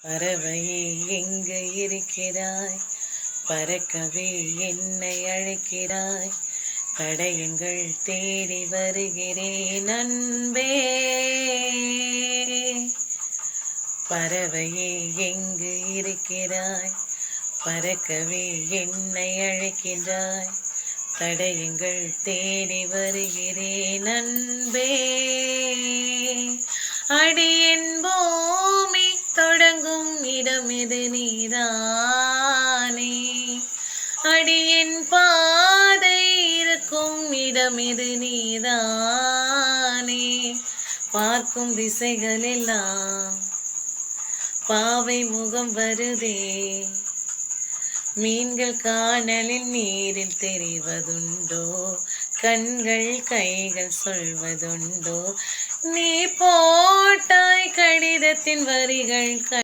பறவையே எங்கு இருக்கிறாய்? பறக்கவே என்னை அழைக்கிறாய். தடயங்கள் தேடி வருகிறேன் அன்பே. பறவையே எங்கு இருக்கிறாய்? பறக்கவே என்னை அழைக்கின்றாய். தடயங்கள் தேடி வருகிறேன் அன்பே. அடியென் பூமி தொடங்கும் இடமிது நீதானே. அடியென் பாதை இருக்கும் இடமிது நீதானே. பார்க்கும் திசைகளெல்லாம் பாவை முகம் வருதே. மீன்கள் காணலில் நீரில் தெரிவதுண்டோ? கண்கள் கைகள் சொல்வதுண்டோ? நீ போட்டாய் கடிதத்தின் வரிகள்